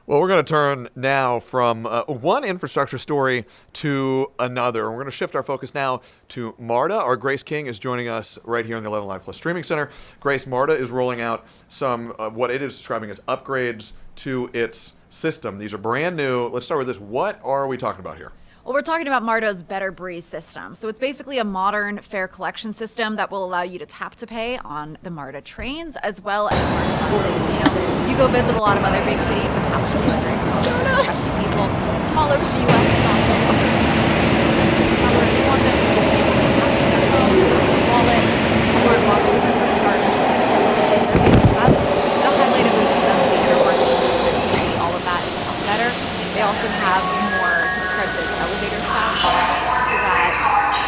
Well, we're going to turn now from one infrastructure story to another. We're going to shift our focus now to MARTA. Our Grace King is joining us right here in the 11 Live Plus Streaming Center. Grace, MARTA is rolling out some what it is describing as upgrades to its system. These are brand new. Let's start with this. What are we talking about here? Well, we're talking about MARTA's Better Breeze system. So it's basically a modern fare collection system that will allow you to tap to pay on the MARTA trains as well as MARTA buses. You go visit a lot of other big cities and tap to pay during people from all over the U.S. and also summer. You want them to just be able to tap in their phone, their wallet, smart wallet, or their credit card. That's the highlight of the system, the inner workings, the TV, all of that is a lot better. They also have more elevator staff so that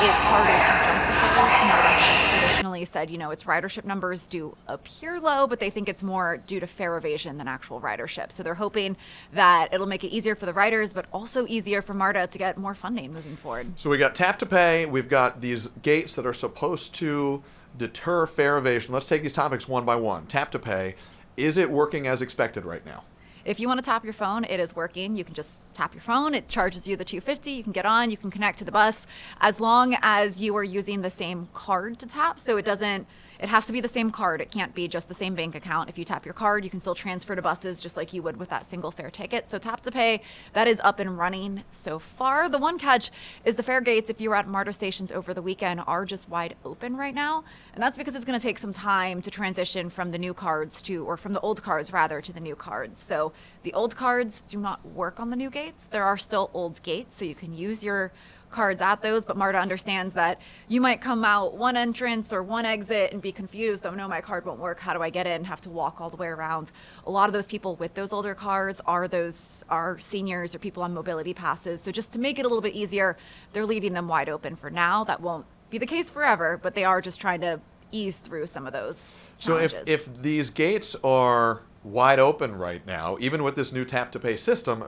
it's harder to jump the fares. MARTA has traditionally said, its ridership numbers do appear low, but they think it's more due to fare evasion than actual ridership. So they're hoping that it'll make it easier for the riders, but also easier for MARTA to get more funding moving forward. So we got tap to pay. We've got these gates that are supposed to deter fare evasion. Let's take these topics one by one. Tap to pay. Is it working as expected right now? If you want to tap your phone, it is working. You can just tap your phone. It charges you the $250. You can get on. You can connect to the bus as long as you are using the same card to tap. So it has to be the same card. It can't be just the same bank account. If you tap your card, you can still transfer to buses just like you would with that single fare ticket. So tap to pay, that is up and running so far. The one catch is the fare gates, if you were at MARTA stations over the weekend, are just wide open right now. And that's because it's going to take some time to transition from the new cards from the old cards rather, to the new cards. So the old cards do not work on the new gates. There are still old gates, so you can use your cards at those, but MARTA understands that you might come out one entrance or one exit and be confused. Oh no, my card won't work. How do I get in? Have to walk all the way around. A lot of those people with those older cards are seniors or people on mobility passes. So just to make it a little bit easier, they're leaving them wide open for now. That won't be the case forever, but they are just trying to ease through some of those challenges. So if these gates are wide open right now, even with this new tap to pay system,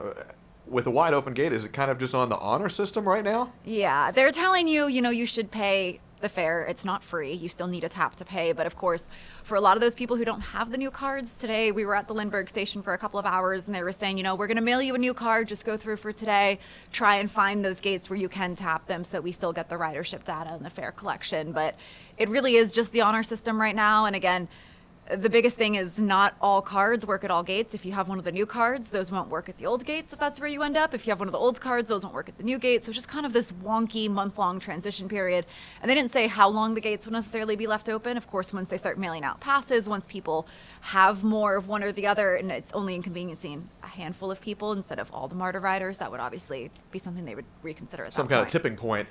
with a wide open gate, is it kind of just on the honor system right now? Yeah, they're telling you, you should pay the fare. It's not free. You still need a tap to pay. But of course, for a lot of those people who don't have the new cards today, we were at the Lindbergh station for a couple of hours and they were saying, we're going to mail you a new card. Just go through for today. Try and find those gates where you can tap them so we still get the ridership data and the fare collection. But it really is just the honor system right now. And again, the biggest thing is not all cards work at all gates. If you have one of the new cards, those won't work at the old gates if that's where you end up. If you have one of the old cards, those won't work at the new gates. So it's just kind of this wonky month-long transition period. And they didn't say how long the gates would necessarily be left open. Of course, once they start mailing out passes, once people have more of one or the other, and it's only inconveniencing a handful of people instead of all the MARTA riders, that would obviously be something they would reconsider at that point. Some kind of tipping point.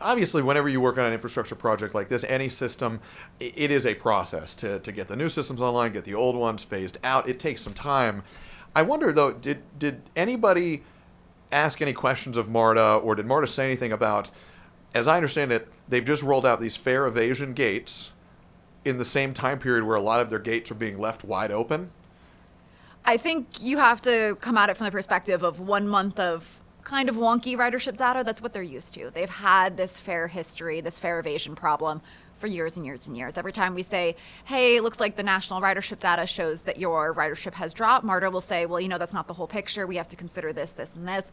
Obviously, whenever you work on an infrastructure project like this, any system, it is a process to get the new systems online, get the old ones phased out. It takes some time. I wonder, though, did anybody ask any questions of MARTA, or did MARTA say anything about, as I understand it, they've just rolled out these fare evasion gates in the same time period where a lot of their gates are being left wide open? I think you have to come at it from the perspective of 1 month of kind of wonky ridership data. That's what they're used to. They've had this fare history, this fare evasion problem for years and years and years. Every time we say, hey, it looks like the national ridership data shows that your ridership has dropped, MARTA will say, well, that's not the whole picture. We have to consider this, this, and this.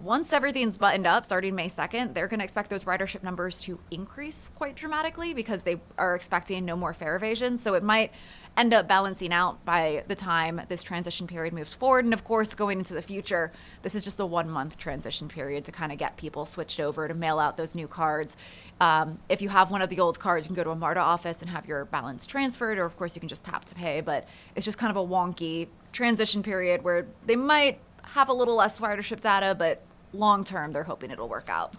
Once everything's buttoned up, starting May 2nd, they're going to expect those ridership numbers to increase quite dramatically because they are expecting no more fare evasion. So it might end up balancing out by the time this transition period moves forward. And of course, going into the future, this is just a 1 month transition period to kind of get people switched over to mail out those new cards. If you have one of the old cards, you can go to a MARTA office and have your balance transferred, or of course you can just tap to pay. But it's just kind of a wonky transition period where they might have a little less ridership data, but long term, they're hoping it'll work out.